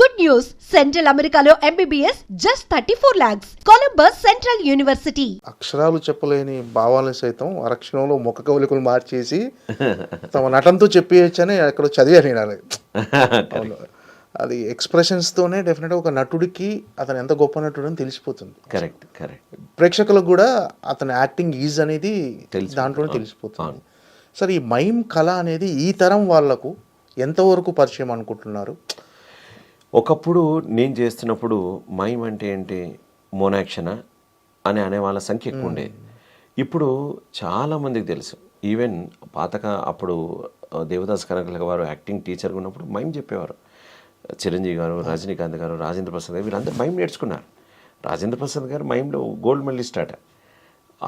Good news! Central Americano MBBS just 34 lakhs. Columbus Central University. అక్షరాలు చెప్పలేని భావాలను సైతం అరక్షణంలో ముఖ కవలికలు మార్చేసి తమ నటనతో చెప్పేయచ్చని అక్కడ చదివాను నేను అది. అవును. అది ఎక్స్ప్రెషన్స్తోనే డెఫినెట్గా ఒక నటుడికి అతను ఎంత గొప్ప నటుడు అని తెలిసిపోతుంది. కరెక్ట్. ప్రేక్షకులకు కూడా అతని యాక్టింగ్ ఈజ్ అనేది దాంట్లోనే తెలిసిపోతుంది. సరే, ఈ మైమ్ కళ అనేది ఈ తరం వాళ్లకు ఎంతవరకు పరిచయం అనుకుంటున్నారు? ఒకప్పుడు నేను చేస్తున్నప్పుడు మైమ్ అంటే ఏంటి, మోనాక్షణ అని అనే వాళ్ళ సంఖ్య ఎక్కువ ఉండేది. ఇప్పుడు చాలామందికి తెలుసు. ఈవెన్ అప్పుడు దేవదాస్ కనకల వారు యాక్టింగ్ టీచర్గా ఉన్నప్పుడు మైమ్ చెప్పేవారు. చిరంజీవి గారు, రజనీకాంత్ గారు, రాజేంద్ర ప్రసాద్ గారు వీళ్ళందరూ మైమ్ నేర్చుకున్నారు. రాజేంద్ర ప్రసాద్ గారు మైమ్లో గోల్డ్ మెడలిస్ట్ అట.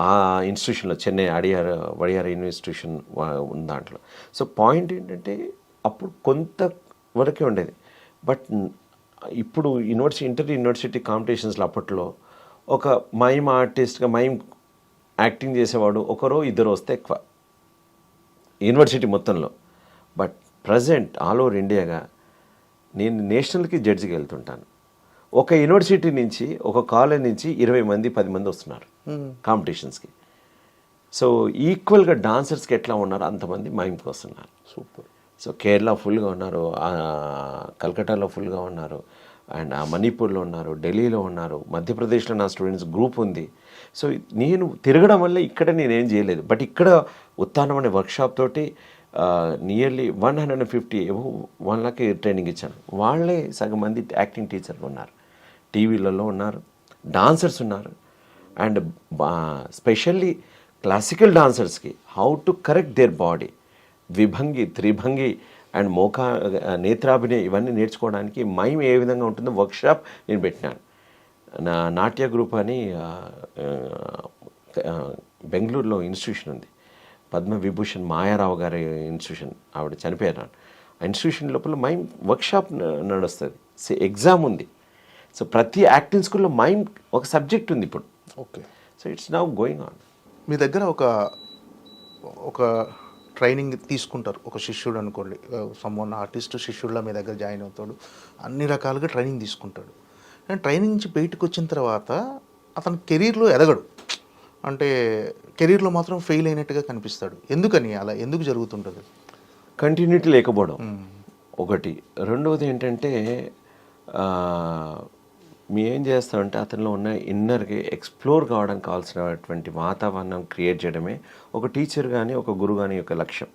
ఆ ఇన్స్టిట్యూషన్లో చెన్నై వడియార్ ఇన్స్టిట్యూషన్ ఉన్న దాంట్లో. సో పాయింట్ ఏంటంటే అప్పుడు కొంత వరకే ఉండేది. బట్ ఇప్పుడు ఇంటర్ యూనివర్సిటీ కాంపిటీషన్స్లో అప్పట్లో ఒక మైమ్ ఆర్టిస్ట్గా మైమ్ యాక్టింగ్ చేసేవాడు ఒకరో ఇద్దరు వస్తే ఎక్కువ యూనివర్సిటీ మొత్తంలో. బట్ ప్రజెంట్ ఆల్ ఓవర్ ఇండియాగా నేను నేషనల్కి జడ్జికి వెళ్తుంటాను. ఒక యూనివర్సిటీ నుంచి, ఒక కాలేజ్ నుంచి 20 మంది 10 మంది వస్తున్నారు కాంపిటీషన్స్కి. సో ఈక్వల్గా డాన్సర్స్కి ఎట్లా ఉన్నారో అంతమంది మైమ్కి వస్తున్నారు. సూపర్. సో కేరళ ఫుల్గా ఉన్నారు, కల్కటాలో ఫుల్గా ఉన్నారు, అండ్ మణిపూర్లో ఉన్నారు, ఢిల్లీలో ఉన్నారు, మధ్యప్రదేశ్లో నా స్టూడెంట్స్ గ్రూప్ ఉంది. సో నేను తిరగడం వల్ల ఇక్కడ నేనేం చేయలేదు. బట్ ఇక్కడ ఉత్తానం అనే వర్క్షాప్ తోటి నియర్లీ 150 వాళ్ళకి ట్రైనింగ్ ఇచ్చాను. వాళ్ళే సగం మంది యాక్టింగ్ టీచర్లు ఉన్నారు, టీవీలలో ఉన్నారు, డాన్సర్స్ ఉన్నారు. అండ్ స్పెషల్లీ క్లాసికల్ డాన్సర్స్కి how to correct their body, విభంగి, త్రిభంగి అండ్ నేత్రాభినయ ఇవన్నీ నేర్చుకోవడానికి మైమ్ ఏ విధంగా ఉంటుందో వర్క్షాప్ నేను పెట్టినాను. నా నాట్య గ్రూప్ అని బెంగళూరులో ఇన్స్టిట్యూషన్ ఉంది, పద్మవిభూషణ్ మాయారావు గారి ఇన్స్టిట్యూషన్. ఆవిడ చనిపోయారు. ఆ ఇన్స్టిట్యూషన్ లోపల మైమ్ వర్క్షాప్ నడుస్తుంది, ఎగ్జామ్ ఉంది. సో ప్రతి యాక్టింగ్ స్కూల్లో మైమ్ ఒక సబ్జెక్ట్ ఉంది ఇప్పుడు. Okay. So it's now going on. మీ దగ్గర ఒక ట్రైనింగ్ తీసుకుంటారు ఒక శిష్యుడు అనుకోండి, సమ్మోన్ ఆర్టిస్ట్ శిష్యుడిలా మీ దగ్గర జాయిన్ అవుతాడు, అన్ని రకాలుగా ట్రైనింగ్ తీసుకుంటాడు. అండ్ ట్రైనింగ్ నుంచి బయటకు వచ్చిన తర్వాత అతను కెరీర్లో ఎదగడు, అంటే కెరీర్లో మాత్రం ఫెయిల్ అయినట్టుగా కనిపిస్తాడు. ఎందుకని అలా ఎందుకు జరుగుతుంటుంది? కంటిన్యూటీ లేకపోవడం ఒకటి. రెండవది ఏంటంటే మేం చేస్తామంటే అతనిలో ఉన్న ఇన్నర్కి ఎక్స్ప్లోర్ కావడానికి కావాల్సినటువంటి వాతావరణం క్రియేట్ చేయడమే ఒక టీచర్ కానీ ఒక గురువు కానీ యొక్క లక్ష్యం.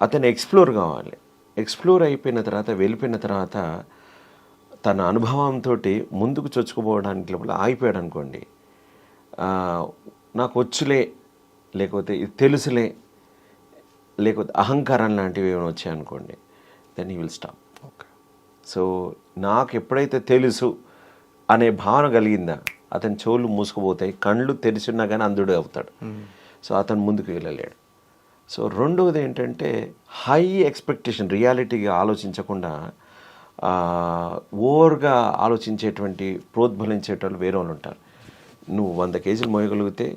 అతను ఎక్స్ప్లోర్ కావాలి. ఎక్స్ప్లోర్ అయిపోయిన తర్వాత, వెళ్ళిపోయిన తర్వాత తన అనుభవంతో ముందుకు చొచ్చుకుపోవడానికి లోపల ఆగిపోయాడు అనుకోండి, నాకు వచ్చులే, లేకపోతే ఇది తెలుసులే, లేకపోతే అహంకారం లాంటివి ఏమైనా వచ్చాయనుకోండి, then he will stop. Okay. So నాకు ఎప్పుడైతే తెలుసు అనే భావన కలిగిందా అతని చెవులు మూసుకుపోతాయి, కళ్ళు తెరిచున్నా కానీ అంధుడు అవుతాడు. సో అతను ముందుకు వెళ్ళలేడు. సో రెండవది ఏంటంటే హై ఎక్స్పెక్టేషన్, రియాలిటీగా ఆలోచించకుండా ఓవర్గా ఆలోచించేటువంటి ప్రోద్బలించేటోళ్ళు వేరే వాళ్ళు ఉంటారు. నువ్వు 100 కేజీలు మోయగలిగితే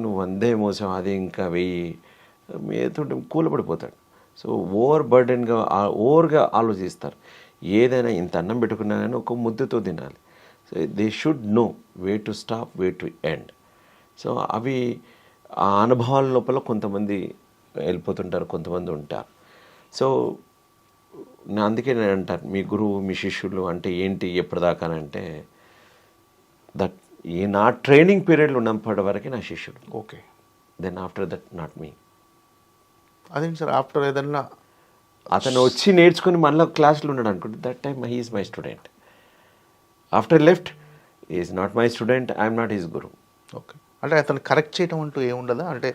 నువ్వు 100 మోసావు, అది ఇంకా 1000 మీతో కూలపడిపోతాడు. సో ఓవర్గా ఆలోచిస్తారు. ఏదైనా ఇంత అన్నం పెట్టుకున్నా కానీ ఒక ముద్దతో తినాలి. So they should no way to stop, way to end. So అవి ఆ అనుభవాల లోపల కొంతమంది వెళ్ళిపోతుంటారు, కొంతమంది ఉంటారు. సో అందుకే నేను అంటాను, మీ గురువు మీ శిష్యులు అంటే ఏంటి ఎప్పటిదాకానంటే దట్ నా ట్రైనింగ్ పీరియడ్లో ఉన్నప్పటి వరకే నా శిష్యుడు. Okay. Then after that not me. అదేంటి సార్, ఆఫ్టర్ ఏదన్నా అతను వచ్చి నేర్చుకుని మళ్ళీ క్లాస్లో ఉన్నాడు అనుకుంటే that time he is my student. After left is not my student, I'm not his Guru. Okay. అంటే అతను కరెక్ట్ చేయటం అంటూ ఏముండదా? అంటే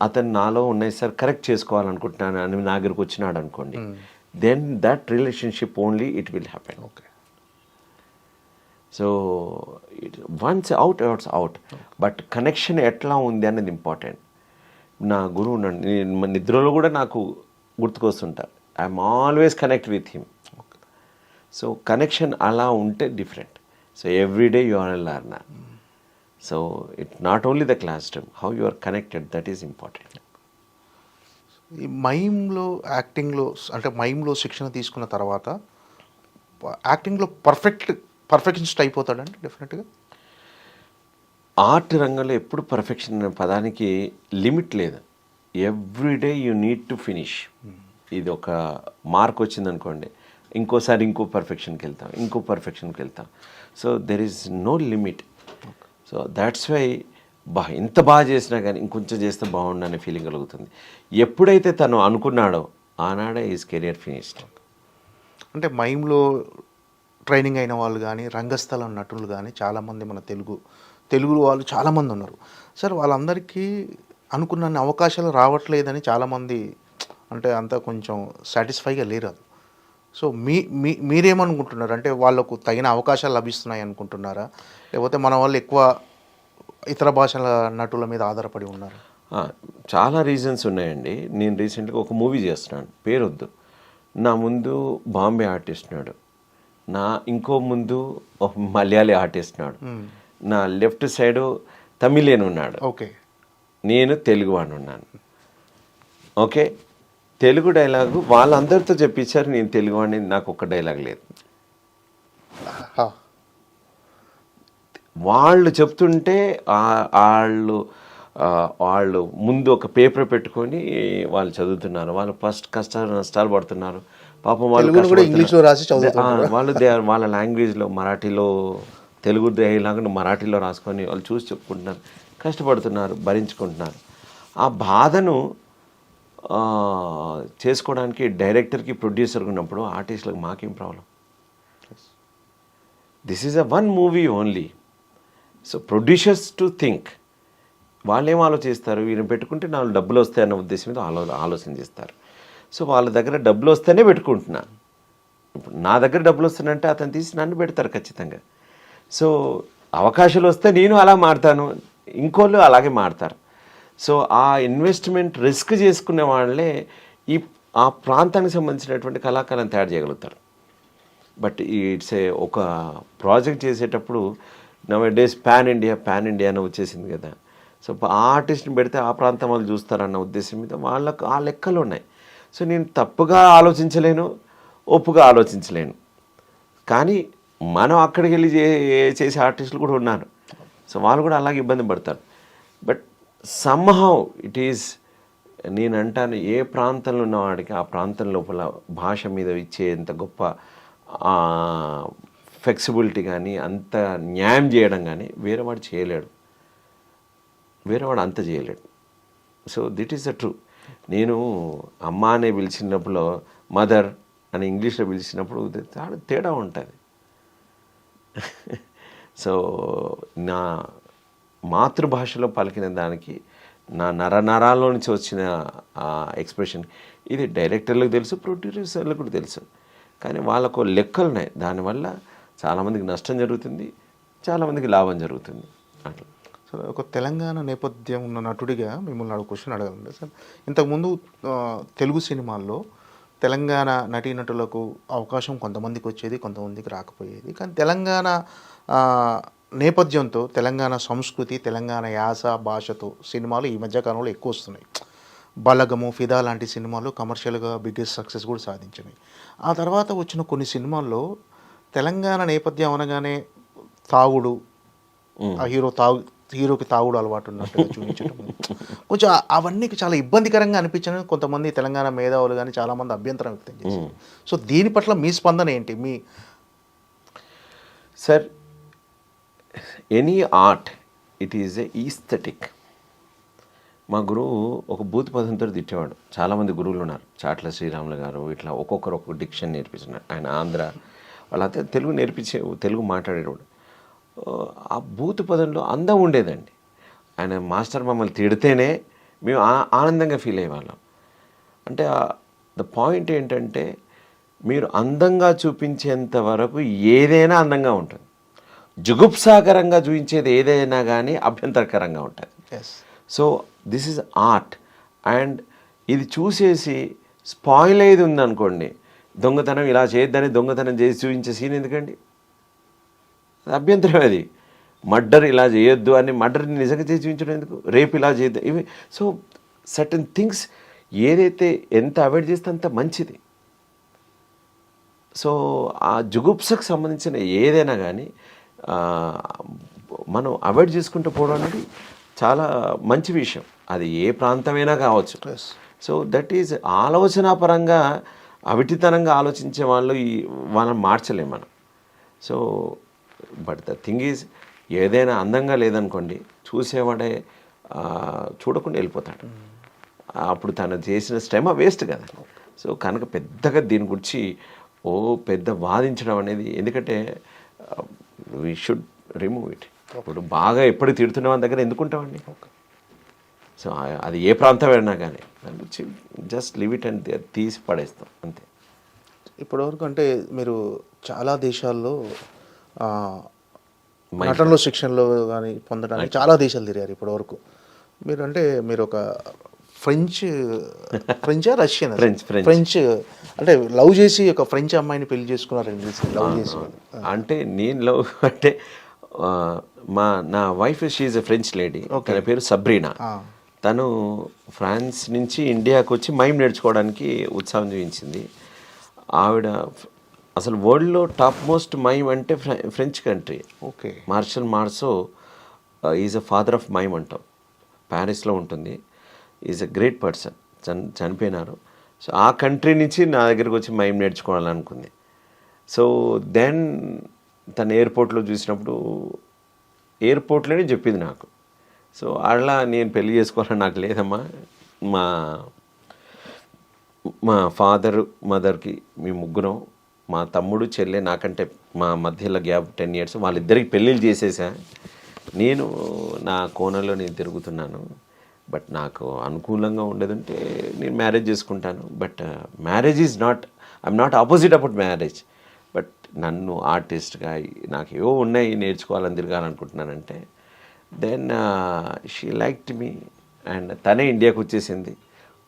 అతను నాలో ఉన్నాయి సార్, కరెక్ట్ చేసుకోవాలనుకుంటున్నాను అని నా దగ్గరకు వచ్చినాడు అనుకోండి, then that relationship only it will happen. Okay. So once out. But connection ఎట్లా ఉంది అనేది ఇంపార్టెంట్. నా గురువు నిద్రలో కూడా నాకు గుర్తుకొస్తుంటారు. I'm always connect with him. So connection అలా ఉంటే different. So everyday you are a learner. So it not only the classroom, how you are connected, that is important. ఈ మైమ్లో యాక్టింగ్లో అంటే మైమ్లో శిక్షణ తీసుకున్న తర్వాత యాక్టింగ్లో పర్ఫెక్షనిస్ట్ అయిపోతాడండి డెఫినెట్గా. ఆర్ట్ రంగంలో ఎప్పుడు పర్ఫెక్షన్ అనే పదానికి లిమిట్ లేదు. Every day you need to finish. ఇది ఒక మార్క్ వచ్చిందనుకోండి, ఇంకోసారి ఇంకో పర్ఫెక్షన్కి వెళ్తాం. So there is no limit. So that's why ఇంత బాగా చేసినా కానీ ఇంకొంచెం చేస్తే బాగుండు అనే ఫీలింగ్ కలుగుతుంది. ఎప్పుడైతే తను అనుకున్నాడో ఆనాడే ఈజ్ కెరియర్ ఫినిష్డ్. అంటే మైమ్లో ట్రైనింగ్ అయిన వాళ్ళు కానీ రంగస్థల నటులు కానీ చాలామంది మన తెలుగు వాళ్ళు చాలామంది ఉన్నారు సార్. వాళ్ళందరికీ అనుకున్న అవకాశాలు రావట్లేదని చాలామంది అంటే అంతా కొంచెం సాటిస్ఫైగా లేరు. అది సో మీరేమనుకుంటున్నారు? అంటే వాళ్ళకు తగిన అవకాశాలు లభిస్తున్నాయి అనుకుంటున్నారా, లేకపోతే మన వాళ్ళు ఎక్కువ ఇతర భాషల నటుల మీద ఆధారపడి ఉన్నారు? చాలా రీజన్స్ ఉన్నాయండి. నేను రీసెంట్గా ఒక మూవీ చేస్తున్నాను, పేరొద్దు. నా ముందు బాంబే ఆర్టిస్ట్ ఉన్నాడు, నా ఇంకో ముందు ఒక మలయాళీ ఆర్టిస్ట్ ఉన్నాడు, నా లెఫ్ట్ సైడు తమిళియన్ ఉన్నాడు, ఓకే, నేను తెలుగు వాడిని ఉన్నాను. ఓకే, తెలుగు డైలాగు వాళ్ళందరితో చెప్పించారు, నేను తెలుగు వాడిని, నాకు ఒక్క డైలాగ్ లేదు. వాళ్ళు చెప్తుంటే వాళ్ళు ముందు ఒక పేపర్ పెట్టుకొని వాళ్ళు చదువుతున్నారు. వాళ్ళు ఫస్ట్ కష్టాలు నష్టాలు పడుతున్నారు పాపం. వాళ్ళు ఇంగ్లీష్లో రాసి చదువుతున్నారు. వాళ్ళ లాంగ్వేజ్లో మరాఠీలో తెలుగు డైలాగ్ మరాఠీలో రాసుకొని వాళ్ళు చూసి చెప్పుకుంటున్నారు, కష్టపడుతున్నారు, భరించుకుంటున్నారు. ఆ బాధను చేసుకోవడానికి డైరెక్టర్కి ప్రొడ్యూసర్కి ఉన్నప్పుడు ఆర్టిస్టులకు మాకేం problem? This is one movie only. So producers to think. వాళ్ళేం ఆలోచిస్తారు, వీరిని పెట్టుకుంటే నాకు డబ్బులు వస్తాయన్న ఉద్దేశం మీద ఆలోచన చేస్తారు. సో వాళ్ళ దగ్గర డబ్బులు వస్తేనే పెట్టుకుంటున్నా. ఇప్పుడు నా దగ్గర డబ్బులు వస్తానంటే అతను తీసి నన్ను పెడతారు ఖచ్చితంగా. సో అవకాశాలు వస్తే నేను అలా మారుతాను, ఇంకోళ్ళు అలాగే మారుతారు. సో ఆ ఇన్వెస్ట్మెంట్ రిస్క్ చేసుకునే వాళ్ళే ఆ ప్రాంతానికి సంబంధించినటువంటి కళాకారులను తయారు చేయగలుగుతారు. బట్ ఇట్స్ ఒక ప్రాజెక్ట్ చేసేటప్పుడు నవ్ డేస్ పాన్ ఇండియా అని వచ్చేసింది కదా. సో ఆ ఆర్టిస్ట్ని పెడితే ఆ ప్రాంతం వాళ్ళు చూస్తారన్న ఉద్దేశం మీద వాళ్ళకు ఆ లెక్కలు ఉన్నాయి. సో నేను తప్పుగా ఆలోచించలేను, ఒప్పుగా ఆలోచించలేను. కానీ మనం అక్కడికి వెళ్ళి చేసే ఆర్టిస్టులు కూడా ఉన్నారు. సో వాళ్ళు కూడా అలాగే ఇబ్బంది పడతారు. బట్ సమ్హౌ ఇట్ ఈజ్, నేను అంటాను, ఏ ప్రాంతంలో ఉన్నవాడికి ఆ ప్రాంతం లోపల భాష మీద ఇచ్చేంత గొప్ప ఫ్లెక్సిబిలిటీ కానీ అంత న్యాయం చేయడం కానీ వేరేవాడు చేయలేడు, వేరేవాడు అంత చేయలేడు. So that is the true. నేను అమ్మ అనే పిలిచినప్పుడు మదర్ అని ఇంగ్లీష్లో పిలిచినప్పుడు తేడా ఉంటుంది. సో నా మాతృభాషలో పలికిన దానికి నా నరాల్లో నుంచి వచ్చిన ఎక్స్ప్రెషన్ ఇది డైరెక్టర్లకు తెలుసు, ప్రొడ్యూసర్లకు కూడా తెలుసు. కానీ వాళ్ళకు లెక్కలు ఉన్నాయి. దానివల్ల చాలామందికి నష్టం జరుగుతుంది, చాలామందికి లాభం జరుగుతుంది. అట్లా. సో ఒక తెలంగాణ నేపథ్యం ఉన్న నటుడిగా మిమ్మల్ని క్వశ్చన్ అడగాలండి సార్. ఇంతకుముందు తెలుగు సినిమాల్లో తెలంగాణ నటీనటులకు అవకాశం కొంతమందికి వచ్చేది, కొంతమందికి రాకపోయేది. కానీ తెలంగాణ నేపథ్యంతో, తెలంగాణ సంస్కృతి, తెలంగాణ యాస భాషతో సినిమాలు ఈ మధ్యకాలంలో ఎక్కువ వస్తున్నాయి. బలగము, ఫిదా లాంటి సినిమాలు కమర్షియల్గా బిగ్గెస్ట్ సక్సెస్ కూడా సాధించినాయి. ఆ తర్వాత వచ్చిన కొన్ని సినిమాల్లో తెలంగాణ నేపథ్యం అనగానే తాగుడు, ఆ హీరోకి తాగుడు అలవాటు ఉన్నట్టుగా చూపించడం, కొంచెం అవన్నీ చాలా ఇబ్బందికరంగా అనిపించడం కొంతమంది తెలంగాణ మేధావులు కానీ చాలామంది అభ్యంతరం వ్యక్తం చేశారు. సో దీని పట్ల మీ స్పందన ఏంటి? Sir, any art it is a aesthetic. మా గురువు ఒక భూతి పదంతో తిట్టేవాడు. చాలామంది గురువులు ఉన్నారు, చాట్ల శ్రీరాములు గారు, ఇట్లా ఒక్కొక్కరు ఒక్కొక్క డిక్షన్ నేర్పించినారు. ఆయన ఆంధ్ర వాళ్ళంతా తెలుగు మాట్లాడేవాడు. ఆ భూతి పదంలో అందం ఉండేదండి. ఆయన మాస్టర్ మమ్మల్ని తిడితేనే మేము ఆనందంగా ఫీల్ అయ్యేవాళ్ళం. అంటే ద పాయింట్ ఏంటంటే, మీరు అందంగా చూపించేంత వరకు ఏదైనా అందంగా ఉంటుంది, జుగుప్సాకరంగా చూపించేది ఏదైనా కానీ అభ్యంతరకరంగా ఉంటుంది. So this is art. And ఇది చూసేసి స్పాయిల్ అయ్యేది ఉందనుకోండి, దొంగతనం ఇలా చేయొద్దని దొంగతనం చేసి చూపించే సీన్ ఎందుకండి? అభ్యంతరం అది. మర్డర్ ఇలా చేయొద్దు అని మర్డర్ని నిజంగా చేసి చూపించడం ఎందుకు? రేపు ఇలా చేయొద్దు ఇవి. సో సర్టన్ థింగ్స్ ఏదైతే ఎంత అవాయిడ్ చేస్తే అంత మంచిది. సో ఆ జుగుప్సకు సంబంధించిన ఏదైనా కానీ మనం అవాయిడ్ చేసుకుంటూ పోవడం అనేది చాలా మంచి విషయం. అది ఏ ప్రాంతమైనా కావచ్చు. సో దట్ ఈజ్ ఆలోచనాపరంగా అవిటితనంగా ఆలోచించే వాళ్ళు వాళ్ళని మార్చలేం మనం. So but the thing is, ఏదైనా అందంగా లేదనుకోండి, చూసేవాడే చూడకుండా వెళ్ళిపోతాడు. అప్పుడు తను చేసిన శ్రమ వేస్ట్ కదా. సో కనుక పెద్దగా దీని గురించి పెద్ద వాదించడం అనేది, ఎందుకంటే వీ షుడ్ రిమూవ్ ఇట్. ఇప్పుడు బాగా ఎప్పుడు తిడుతున్న వాళ్ళ దగ్గర ఎందుకుంటామండి? సో అది ఏ ప్రాంతం అయినా కానీ దాని గురించి జస్ట్ లివ్ ఇట్ అండ్ తీసి పడేస్తాం అంతే. ఇప్పటివరకు అంటే మీరు చాలా దేశాల్లో నటనలో శిక్షణలో కానీ పొందడానికి చాలా దేశాలు తిరిగారు ఇప్పటివరకు. మీరు ఒక ఫ్రెంచా రష్యన్ ఫ్రెంచ్ అంటే లవ్ చేసి ఒక ఫ్రెంచ్ అమ్మాయిని పెళ్లి చేసుకున్నారండి. లవ్ చేసి అంటే నేను లవ్ అంటే నా వైఫ్ షీఈ్ ఎ ఫ్రెంచ్ లేడీ. తన పేరు సబ్రీనా. తను ఫ్రాన్స్ నుంచి ఇండియాకి వచ్చి మైమ్ నేర్చుకోవడానికి ఉత్సాహం చూపించింది. ఆవిడ అసలు వరల్డ్లో టాప్ మోస్ట్ మైమ్ అంటే French country. Okay. Marcel Marceau is a father of mime అంటాం. ప్యారిస్లో ఉంటుంది. Is a great person. చనిపోయినారు. సో ఆ కంట్రీ నుంచి నా దగ్గరికి వచ్చి మైమ్ నేర్చుకోవాలనుకుంది. సో దెన్ తను ఎయిర్పోర్ట్లో చూసినప్పుడు ఎయిర్పోర్ట్లోనే చెప్పింది నాకు. సో అలా నేను పెళ్లి చేసుకోవాలని నాకు లేదమ్మా, మా ఫాదరు మదర్కి మీ ముగ్గురం, మా తమ్ముడు చెల్లె నాకంటే మా మధ్యలో గ్యాప్ 10 years, వాళ్ళిద్దరికి పెళ్ళిళ్ళు చేసేసా. నేను నా కోణంలో నేను తిరుగుతున్నాను. బట్ నాకు అనుకూలంగా ఉండదంటే నేను మ్యారేజ్ చేసుకుంటాను. But marriage is not, I'm not opposite about marriage. But నన్ను ఆర్టిస్ట్గా నాకు ఏవో ఉన్నాయి నేర్చుకోవాలని తిరగాలనుకుంటున్నానంటే then she liked me. And తనే ఇండియాకి వచ్చేసింది.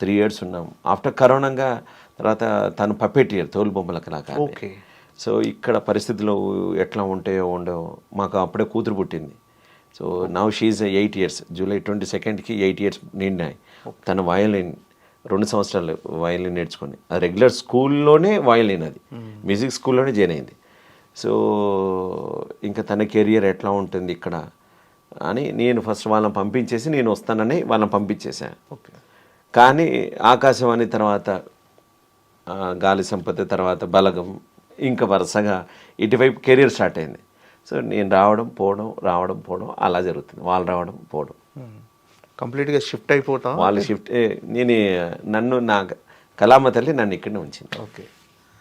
3 years ఉన్నాం. ఆఫ్టర్ కరోనాగా తర్వాత తను పప్పెటియర్, తోలుబొమ్మల కళాకారు. ఓకే. సో ఇక్కడ పరిస్థితులు ఎట్లా ఉంటాయో ఉండవో, మాకు అప్పుడే కూతురు పుట్టింది. So now she 8 years. July 22nd 8 years నిండాయి. తన వయలిన్ 2 సంవత్సరాలు వయలిన్ నేర్చుకొని, అది రెగ్యులర్ స్కూల్లోనే వయలిన్, అది మ్యూజిక్ స్కూల్లోనే జాయిన్ అయింది. సో ఇంకా తన కెరియర్ ఎట్లా ఉంటుంది ఇక్కడ అని నేను ఫస్ట్ వాళ్ళని పంపించేసి నేను వస్తానని వాళ్ళని పంపించేశాను. ఓకే. కానీ ఆకాశవాణి తర్వాత గాలి సంపద తర్వాత బలగం, ఇంకా వరుసగా ఇటువైపు కెరీర్ స్టార్ట్ అయింది. సో నేను రావడం పోవడం అలా జరుగుతుంది. వాళ్ళు రావడం పోవడం, కంప్లీట్గా షిఫ్ట్ అయిపోతాం. వాళ్ళు షిఫ్ట్, నన్ను నా కళామ తల్లి నన్ను ఇక్కడనే ఉంచింది. ఓకే.